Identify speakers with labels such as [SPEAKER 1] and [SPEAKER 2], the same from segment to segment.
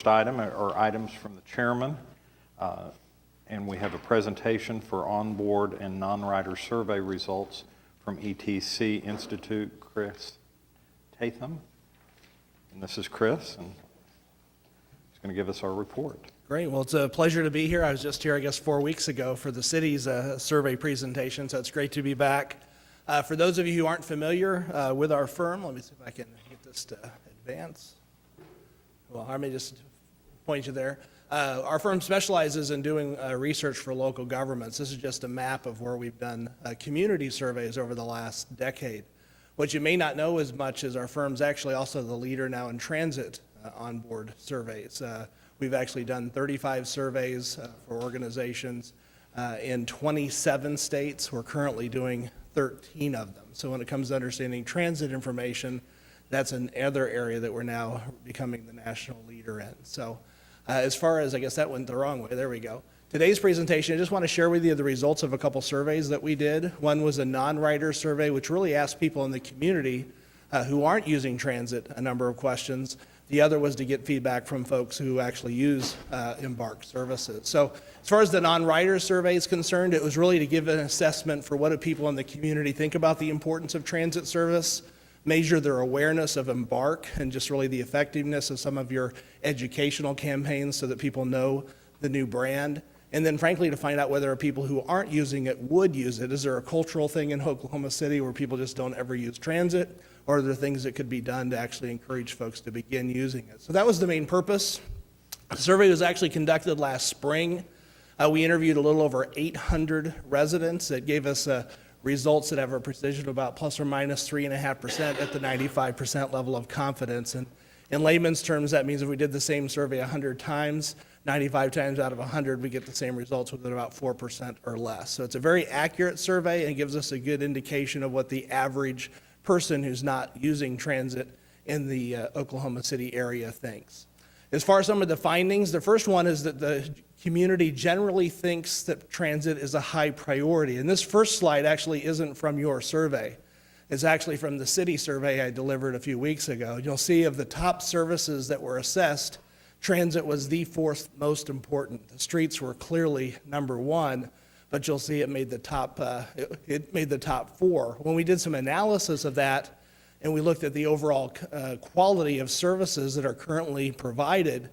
[SPEAKER 1] Item or items from the chairman, and we have a presentation for onboard and non-rider survey results from ETC Institute, Chris Tatham. And this is Chris, and he's going to give us our report.
[SPEAKER 2] Great. Well, it's a pleasure to be here. I was just here, I guess, 4 weeks ago for the city's survey presentation, so it's great to be back. For those of you who aren't familiar with our firm, let me see if I can get this to advance. Well, I may just point you there. Our firm specializes in doing research for local governments. This is just a map of where we've done community surveys over the last decade. What you may not know as much is our firm's actually also the leader now in transit onboard surveys. We've actually done 35 surveys for organizations in 27 states. We're currently doing 13 of them. So when it comes to understanding transit information, that's another area that we're now becoming the national leader in. So as far as, I guess that went the wrong way, there we go. Today's presentation, I just want to share with you the results of a couple surveys that we did. One was a non-rider survey, which really asked people in the community who aren't using transit a number of questions. The other was to get feedback from folks who actually use EMBARK services. So as far as the non-rider survey is concerned, it was really to give an assessment for what do people in the community think about the importance of transit service, measure their awareness of EMBARK and just really the effectiveness of some of your educational campaigns so that people know the new brand. And then frankly, to find out whether people who aren't using it would use it. Is there a cultural thing in Oklahoma City where people just don't ever use transit? Or are there things that could be done to actually encourage folks to begin using it? So that was the main purpose. The survey was actually conducted last spring. We interviewed a little over 800 residents that gave us results that have a precision of about plus or minus 3.5% at the 95% level of confidence. And in layman's terms, that means if we did the same survey 100 times, 95 times out of 100, we get the same results within about 4% or less. So it's a very accurate survey and gives us a good indication of what the average person who's not using transit in the Oklahoma City area thinks. As far as some of the findings, the first one is that the community generally thinks that transit is a high priority. And this first slide actually isn't from your survey. It's actually from the city survey I delivered a few weeks ago. You'll see of the top services that were assessed, transit was the fourth most important. The streets were clearly number one, but you'll see it made the top four. When we did some analysis of that, and we looked at the overall quality of services that are currently provided,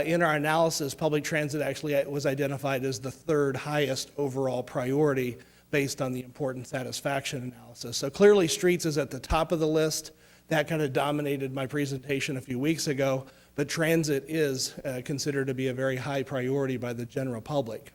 [SPEAKER 2] in our analysis, public transit actually was identified as the third highest overall priority based on the important satisfaction analysis. So clearly streets is at the top of the list. That kind of dominated my presentation a few weeks ago, but transit is considered to be a very high priority by the general public.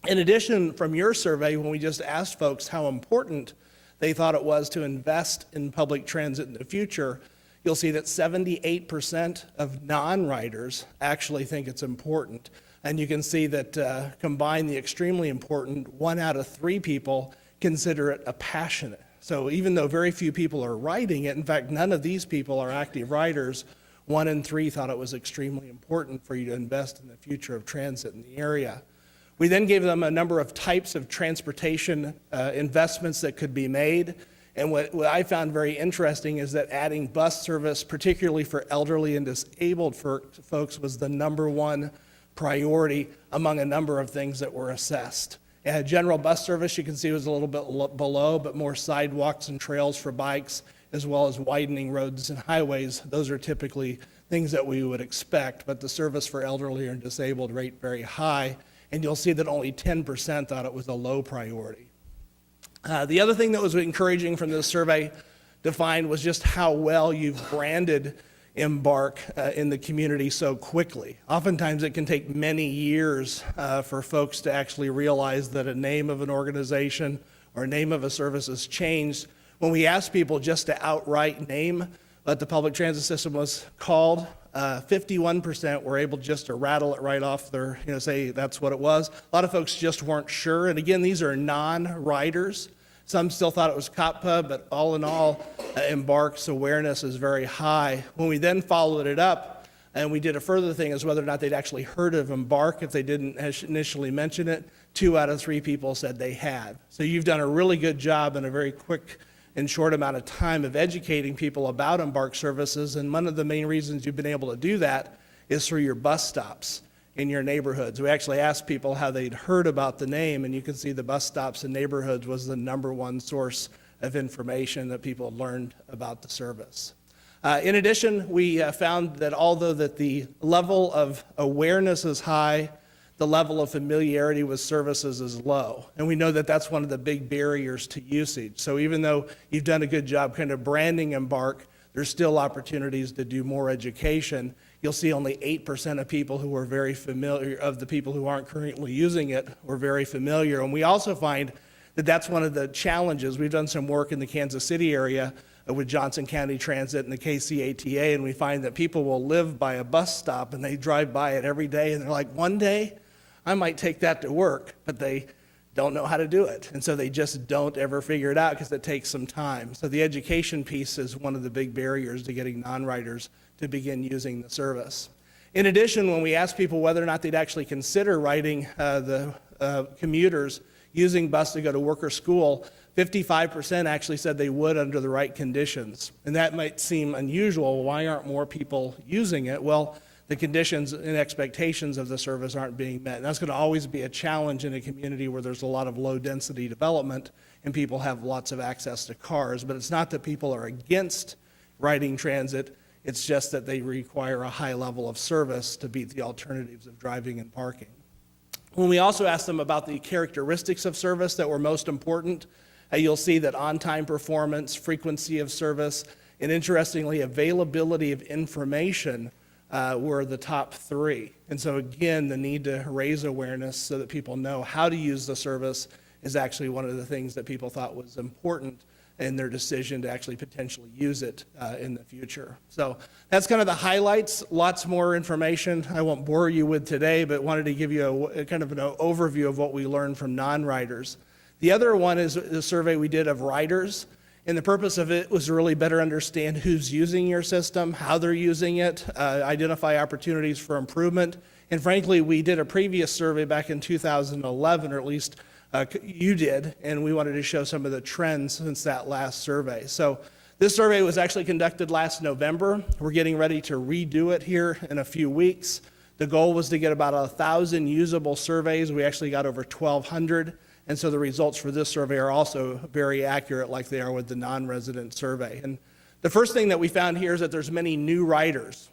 [SPEAKER 2] In addition, from your survey, when we just asked folks how important they thought it was to invest in public transit in the future, you'll see that 78% of non-riders actually think it's important. And you can see that combine the extremely important, 1 out of 3 people consider it a passionate. So even though very few people are riding it, in fact, none of these people are active riders, 1 in 3 thought it was extremely important for you to invest in the future of transit in the area. We then gave them a number of types of transportation investments that could be made. And what I found very interesting is that adding bus service, particularly for elderly and disabled folks, was the number one priority among a number of things that were assessed. General bus service, you can see, was a little bit below, but more sidewalks and trails for bikes, as well as widening roads and highways. Those are typically things that we would expect, but the service for elderly and disabled rate very high. And you'll see that only 10% thought it was a low priority. The other thing that was encouraging from this survey to find was just how well you've branded EMBARK in the community so quickly. Oftentimes it can take many years for folks to actually realize that a name of an organization or a name of a service has changed. When we asked people just to outright name what the public transit system was called, 51% were able just to rattle it right off their, say that's what it was. A lot of folks just weren't sure. And again, these are non-riders. Some still thought it was COPPA, but all in all, EMBARK's awareness is very high. When we then followed it up, and we did a further thing as whether or not they'd actually heard of EMBARK. If they didn't initially mention it, 2 out of 3 people said they had. So you've done a really good job in a very quick and short amount of time of educating people about EMBARK services, and one of the main reasons you've been able to do that is through your bus stops in your neighborhoods. We actually asked people how they'd heard about the name, and you can see the bus stops in neighborhoods was the #1 source of information that people learned about the service. In addition, we found that although that the level of awareness is high, the level of familiarity with services is low. And we know that that's one of the big barriers to usage. So even though you've done a good job kind of branding EMBARK, there's still opportunities to do more education. You'll see only 8% of people who are very familiar, of the people who aren't currently using it, were very familiar. And we also find that that's one of the challenges. We've done some work in the Kansas City area with Johnson County Transit and the KCATA, and we find that people will live by a bus stop and they drive by it every day, and they're like, one day I might take that to work, but they don't know how to do it. And so they just don't ever figure it out because it takes some time. So the education piece is one of the big barriers to getting non-riders to begin using the service. In addition, when we ask people whether or not they'd actually consider riding the commuters using bus to go to work or school, 55% actually said they would under the right conditions. And that might seem unusual. Why aren't more people using it? Well, the conditions and expectations of the service aren't being met. And that's going to always be a challenge in a community where there's a lot of low density development and people have lots of access to cars. But it's not that people are against riding transit, it's just that they require a high level of service to beat the alternatives of driving and parking. When we also ask them about the characteristics of service that were most important, you'll see that on-time performance, frequency of service, and interestingly, availability of information were the top 3. And so again, the need to raise awareness so that people know how to use the service is actually one of the things that people thought was important in their decision to actually potentially use it in the future. So that's kind of the highlights. Lots more information I won't bore you with today, but wanted to give you a kind of an overview of what we learned from non-riders. The other one is the survey we did of riders. And the purpose of it was to really better understand who's using your system, how they're using it, identify opportunities for improvement. And frankly, we did a previous survey back in 2011, or at least you did, and we wanted to show some of the trends since that last survey. So this survey was actually conducted last November. We're getting ready to redo it here in a few weeks. The goal was to get about 1,000 usable surveys. We actually got over 1,200. And so the results for this survey are also very accurate like they are with the non-resident survey. And the first thing that we found here is that there's many new riders.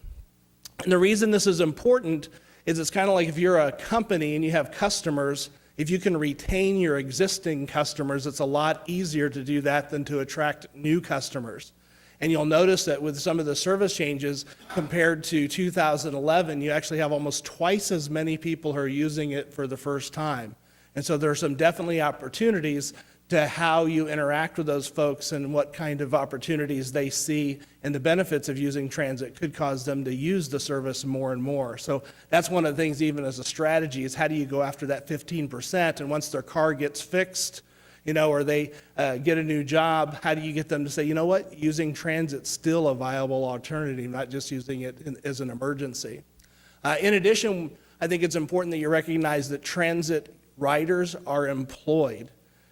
[SPEAKER 2] And the reason this is important is it's kind of like if you're a company and you have customers, if you can retain your existing customers, it's a lot easier to do that than to attract new customers. And you'll notice that with some of the service changes compared to 2011, you actually have almost twice as many people who are using it for the first time. And so there are some definitely opportunities to how you interact with those folks and what kind of opportunities they see, and the benefits of using transit could cause them to use the service more and more. So that's one of the things, even as a strategy, is how do you go after that 15%? And once their car gets fixed, or they get a new job, how do you get them to say, you know what, using transit's still a viable alternative, not just using it as an emergency. In addition, I think it's important that you recognize that transit riders are employed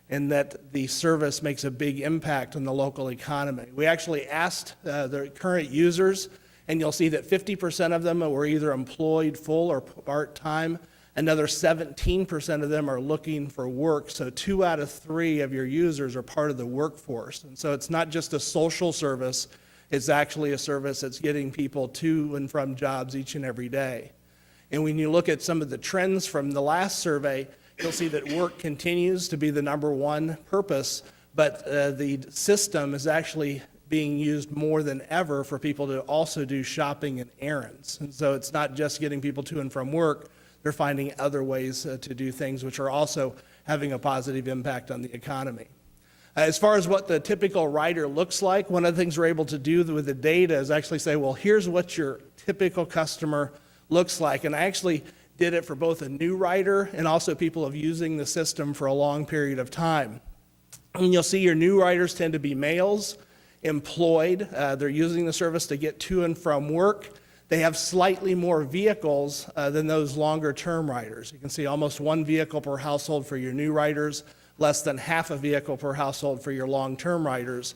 [SPEAKER 2] and that the service makes a big impact on the local economy. We actually asked the current users, and you'll see that 50% of them were either employed full or part-time. Another 17% of them are looking for work. So 2 out of 3 of your users are part of the workforce. And so it's not just a social service, it's actually a service that's getting people to and from jobs each and every day. And when you look at some of the trends from the last survey, you'll see that work continues to be the #1 purpose, but the system is actually being used more than ever for people to also do shopping and errands. And so it's not just getting people to and from work, they're finding other ways to do things which are also having a positive impact on the economy. As far as what the typical rider looks like, one of the things we're able to do with the data is actually say, well, here's what your typical customer looks like. And I actually did it for both a new rider and also people of using the system for a long period of time. And you'll see your new riders tend to be males, employed. They're using the service to get to and from work. They have slightly more vehicles than those longer term riders. You can see almost 1 vehicle per household for your new riders, less than half a vehicle per household for your long-term riders.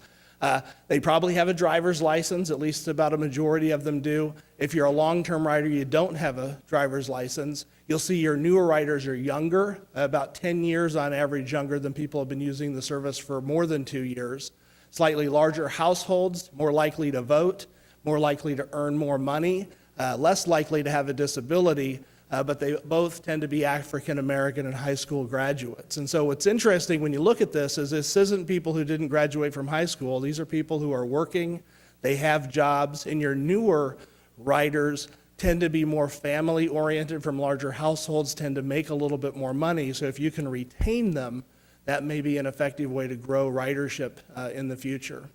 [SPEAKER 2] They probably have a driver's license, at least about a majority of them do. If you're a long-term rider, you don't have a driver's license. You'll see your newer riders are younger, about 10 years on average younger than people who have been using the service for more than 2 years. Slightly larger households, more likely to vote, more likely to earn more money, less likely to have a disability, but they both tend to be African American and high school graduates. And so what's interesting when you look at this is this isn't people who didn't graduate from high school. These are people who are working, they have jobs, and your newer riders tend to be more family oriented from larger households, tend to make a little bit more money. So if you can retain them, that may be an effective way to grow ridership in the future.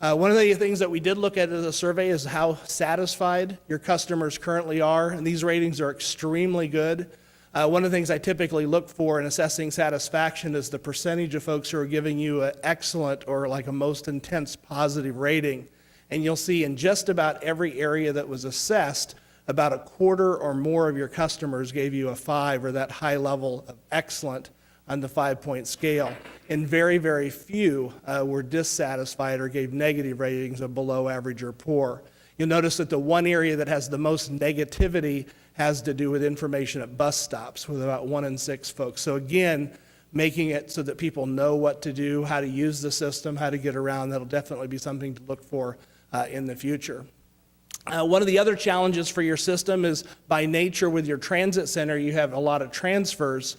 [SPEAKER 2] One of the things that we did look at as a survey is how satisfied your customers currently are, and these ratings are extremely good. One of the things I typically look for in assessing satisfaction is the percentage of folks who are giving you an excellent or like a most intense positive rating. And you'll see in just about every area that was assessed, about a quarter or more of your customers gave you a 5 or that high level of excellent on the 5-point scale. And very, very few were dissatisfied or gave negative ratings of below average or poor. You'll notice that the one area that has the most negativity has to do with information at bus stops, with about 1 in 6 folks. So again, making it so that people know what to do, how to use the system, how to get around, that'll definitely be something to look for in the future. One of the other challenges for your system is by nature with your transit center, you have a lot of transfers.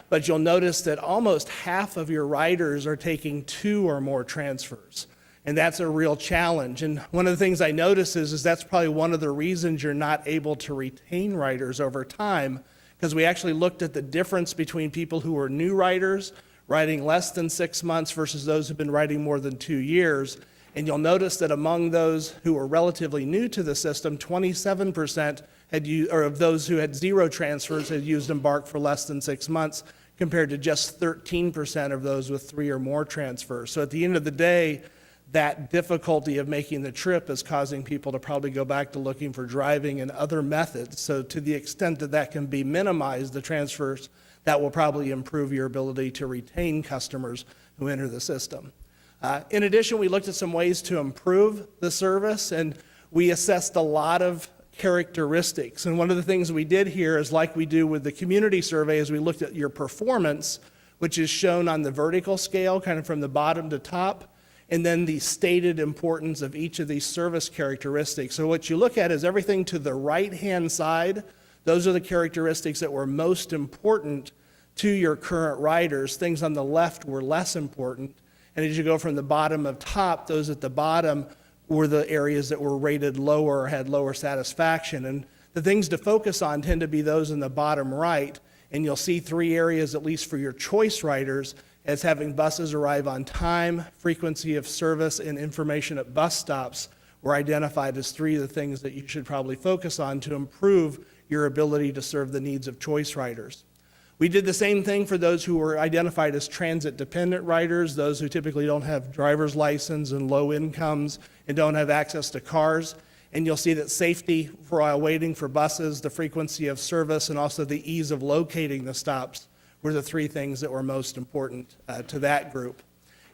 [SPEAKER 2] But you'll notice that almost half of your riders are taking 2 or more transfers, and that's a real challenge. And one of the things I notice is that's probably one of the reasons you're not able to retain riders over time, because we actually looked at the difference between people who are new riders, riding less than 6 months versus those who've been riding more than 2 years. And you'll notice that among those who were relatively new to the system, 27% of those who had 0 transfers had used EMBARK for less than 6 months, compared to just 13% of those with 3 or more transfers. So at the end of the day, that difficulty of making the trip is causing people to probably go back to looking for driving and other methods. So to the extent that that can be minimized, the transfers, that will probably improve your ability to retain customers who enter the system. In addition, we looked at some ways to improve the service, and we assessed a lot of characteristics. And one of the things we did here is like we do with the community survey is we looked at your performance, which is shown on the vertical scale, kind of from the bottom to top, and then the stated importance of each of these service characteristics. So what you look at is everything to the right-hand side. Those are the characteristics that were most important to your current riders. Things on the left were less important. And as you go from the bottom of top, those at the bottom were the areas that were rated lower or had lower satisfaction. And the things to focus on tend to be those in the bottom right. And you'll see 3 areas, at least for your choice riders, as having buses arrive on time, frequency of service, and information at bus stops were identified as 3 of the things that you should probably focus on to improve your ability to serve the needs of choice riders. We did the same thing for those who were identified as transit-dependent riders, those who typically don't have driver's license and low incomes and don't have access to cars. And you'll see that safety while waiting for buses, the frequency of service, and also the ease of locating the stops were the 3 things that were most important to that group.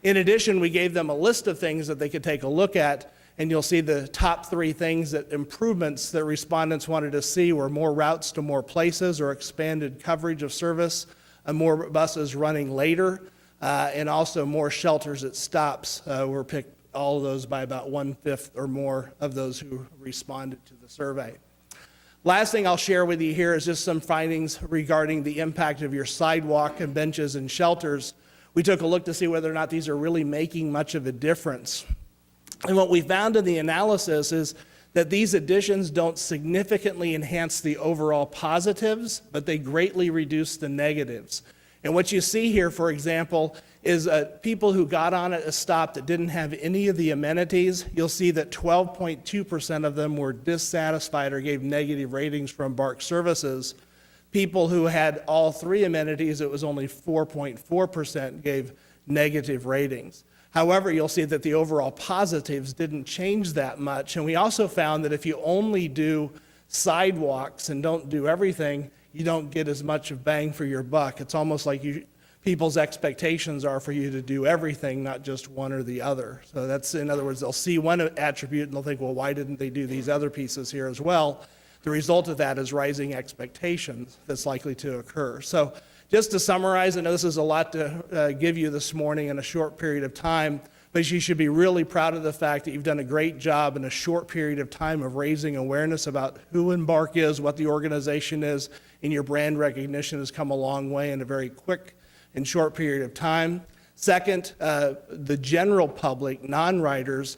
[SPEAKER 2] In addition, we gave them a list of things that they could take a look at, and you'll see the top 3 things that improvements that respondents wanted to see were more routes to more places or expanded coverage of service, more buses running later, and also more shelters at stops were picked, all of those by about 1/5 or more of those who responded to the survey. Last thing I'll share with you here is just some findings regarding the impact of your sidewalk and benches and shelters. We took a look to see whether or not these are really making much of a difference. And what we found in the analysis is that these additions don't significantly enhance the overall positives, but they greatly reduce the negatives. And what you see here, for example, is people who got on at a stop that didn't have any of the amenities. You'll see that 12.2% of them were dissatisfied or gave negative ratings for EMBARK services. People who had all 3 amenities, it was only 4.4% gave negative ratings. However, you'll see that the overall positives didn't change that much. And we also found that if you only do sidewalks and don't do everything, you don't get as much of bang for your buck. It's almost like you people's expectations are for you to do everything, not just one or the other. So that's, in other words, they'll see one attribute and they'll think, well, why didn't they do these other pieces here as well? The result of that is rising expectations that's likely to occur. So just to summarize, I know this is a lot to give you this morning in a short period of time, but you should be really proud of the fact that you've done a great job in a short period of time of raising awareness about who EMBARK is, what the organization is, and your brand recognition has come a long way in a very quick and short period of time. Second, the general public, non-riders,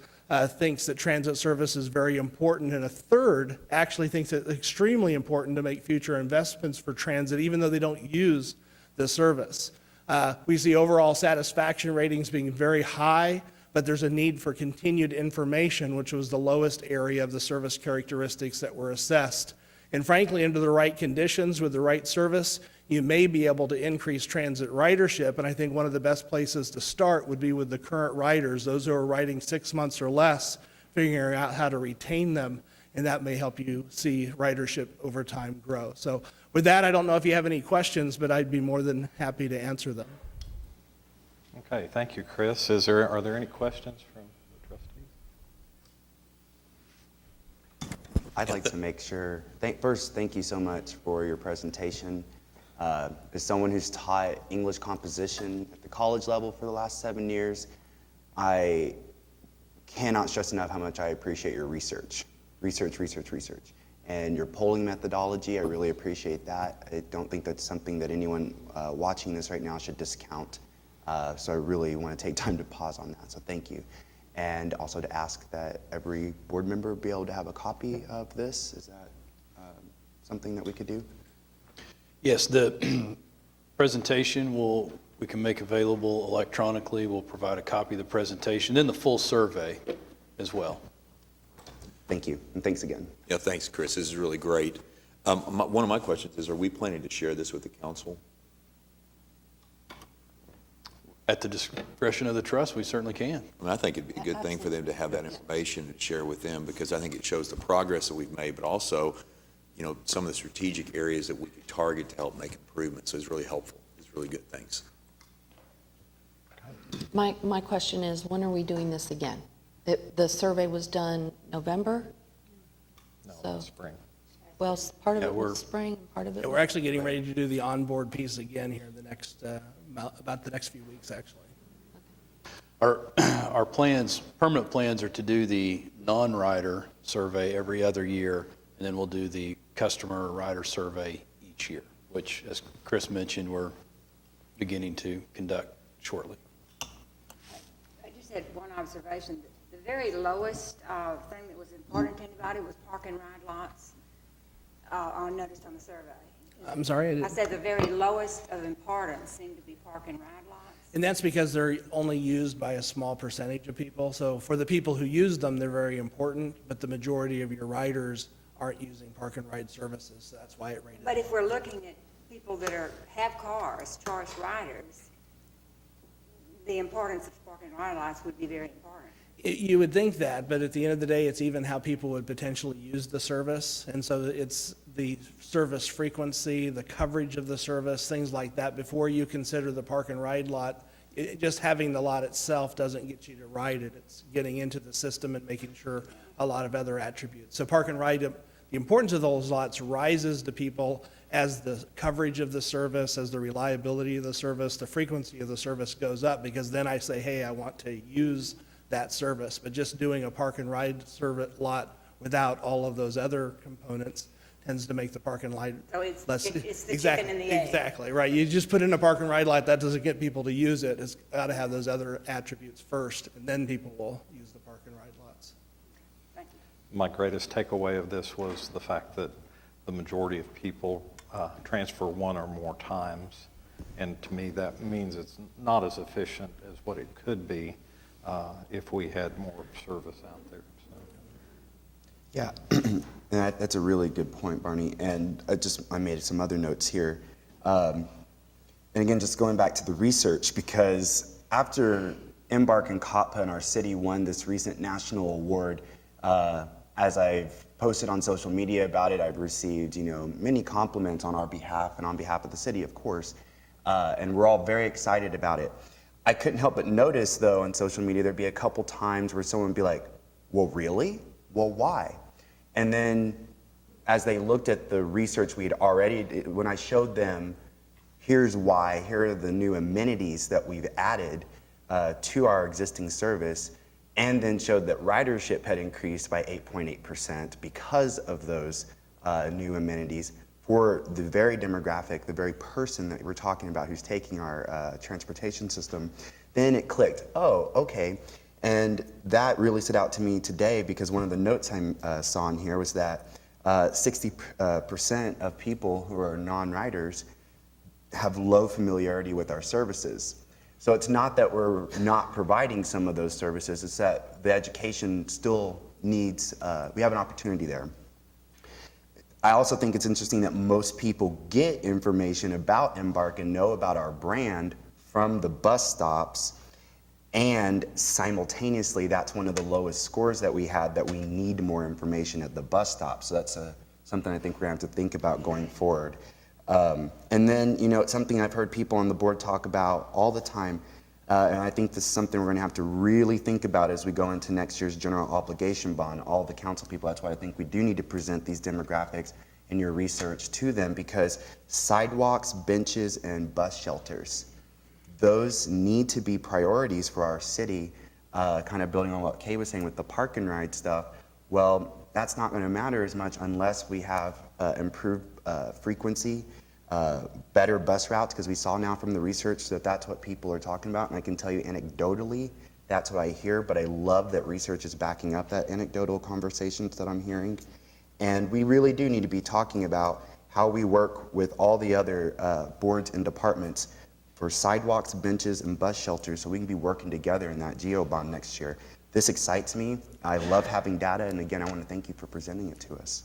[SPEAKER 2] thinks that transit service is very important, and a third actually thinks it's extremely important to make future investments for transit, even though they don't use the service. We see overall satisfaction ratings being very high, but there's a need for continued information, which was the lowest area of the service characteristics that were assessed. And frankly, under the right conditions with the right service, you may be able to increase transit ridership. And I think one of the best places to start would be with the current riders, those who are riding 6 months or less, figuring out how to retain them. And that may help you see ridership over time grow. So with that, I don't know if you have any questions, but I'd be more than happy to answer them.
[SPEAKER 1] Okay, thank you, Chris. Are there any questions from the trustees?
[SPEAKER 3] I'd like to make sure, first, thank you so much for your presentation. As someone who's taught English composition at the college level for the last 7 years, I cannot stress enough how much I appreciate your research. Research. And your polling methodology, I really appreciate that. I don't think that's something that anyone watching this right now should discount. So I really want to take time to pause on that, so thank you. And also to ask that every board member be able to have a copy of this. Is that something that we could do?
[SPEAKER 4] Yes, the presentation we can make available electronically. We'll provide a copy of the presentation, then the full survey as well.
[SPEAKER 3] Thank you, and thanks again.
[SPEAKER 5] Yeah, thanks, Chris. This is really great. One of my questions is, are we planning to share this with the council?
[SPEAKER 4] At the discretion of the trust, we certainly can.
[SPEAKER 5] I mean, I think it'd be a good thing for them to have that information and share with them, because I think it shows the progress that we've made, but also, you know, some of the strategic areas that we could target to help make improvements. So it's really helpful. It's really good. Thanks.
[SPEAKER 6] My question is, when are we doing this again? The survey was done November?
[SPEAKER 1] No, spring.
[SPEAKER 6] Well, part of
[SPEAKER 4] Yeah,
[SPEAKER 6] it was spring, part of it
[SPEAKER 2] We're
[SPEAKER 6] was...
[SPEAKER 2] actually getting ready to do the onboard piece again here the next, about the next few weeks, actually.
[SPEAKER 4] Our plans, permanent plans, are to do the non-rider survey every other year, and then we'll do the customer rider survey each year, which, as Chris mentioned, we're beginning to conduct shortly.
[SPEAKER 7] I just had one observation. The very lowest thing that was important to anybody was park and ride lots, noticed on the survey.
[SPEAKER 2] I'm sorry?
[SPEAKER 7] I said the very lowest of importance seemed to be park and ride lots.
[SPEAKER 2] And that's because they're only used by a small percentage of people. So for the people who use them, they're very important, but the majority of your riders aren't using park and ride services, so that's why it rated.
[SPEAKER 7] But if we're looking at people that have cars, choice riders, the importance of park and ride lots would be very important.
[SPEAKER 2] You would think that, but at the end of the day, it's even how people would potentially use the service. And so it's the service frequency, the coverage of the service, things like that. Before you consider the park and ride lot, just having the lot itself doesn't get you to ride it. It's getting into the system and making sure a lot of other attributes. So park and ride, the importance of those lots rises to people as the coverage of the service, as the reliability of the service, the frequency of the service goes up, because then I say, hey, I want to use that service. But just doing a park and ride service lot without all of those other components tends to make the park and ride
[SPEAKER 7] So it's
[SPEAKER 2] less.
[SPEAKER 7] it's the
[SPEAKER 2] Exactly,
[SPEAKER 7] chicken and the egg.
[SPEAKER 2] exactly, right. You just put in a park and ride lot, that doesn't get people to use it. It's got to have those other attributes first, and then people will use the park and ride lots.
[SPEAKER 7] Thank you.
[SPEAKER 1] My greatest takeaway of this was the fact that the majority of people transfer one or more times. And to me, that means it's not as efficient as what it could be if we had more service out there. So.
[SPEAKER 3] Yeah, and that's a really good point, Barney. And I made some other notes here. And again, just going back to the research, because after EMBARK and COPPA in our city won this recent national award, as I've posted on social media about it, I've received, many compliments on our behalf and on behalf of the city, of course. and we're all very excited about it. I couldn't help but notice, though, on social media, there'd be a couple times where someone would be like, well, really? Well, why? And then as they looked at the research we had already, when I showed them, here's why, here are the new amenities that we've added to our existing service, and then showed that ridership had increased by 8.8% because of those new amenities for the very demographic, the very person that we're talking about who's taking our transportation system, then it clicked. Oh, okay. And that really stood out to me today because one of the notes I saw in here was that 60% of people who are non-riders have low familiarity with our services. So it's not that we're not providing some of those services, it's that the education still needs, we have an opportunity there. I also think it's interesting that most people get information about EMBARK and know about our brand from the bus stops, and simultaneously that's one of the lowest scores that we had, that we need more information at the bus stop. So that's something I think we're gonna have to think about going forward. And then, it's something I've heard people on the board talk about all the time, and I think this is something we're gonna have to really think about as we go into next year's general obligation bond, all the council people. That's why I think we do need to present these demographics in your research to them, because sidewalks, benches, and bus shelters, those need to be priorities for our city, kind of building on what Kay was saying with the park and ride stuff. Well, that's not gonna matter as much unless we have improved frequency, better bus routes, because we saw now from the research that that's what people are talking about. And I can tell you anecdotally, that's what I hear, but I love that research is backing up that anecdotal conversations that I'm hearing. And we really do need to be talking about how we work with all the other boards and departments for sidewalks, benches, and bus shelters, so we can be working together in that GEO bond next year. This excites me. I love having data, and again, I want to thank you for presenting it to us.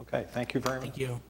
[SPEAKER 1] Okay, thank you very much.
[SPEAKER 2] Thank you.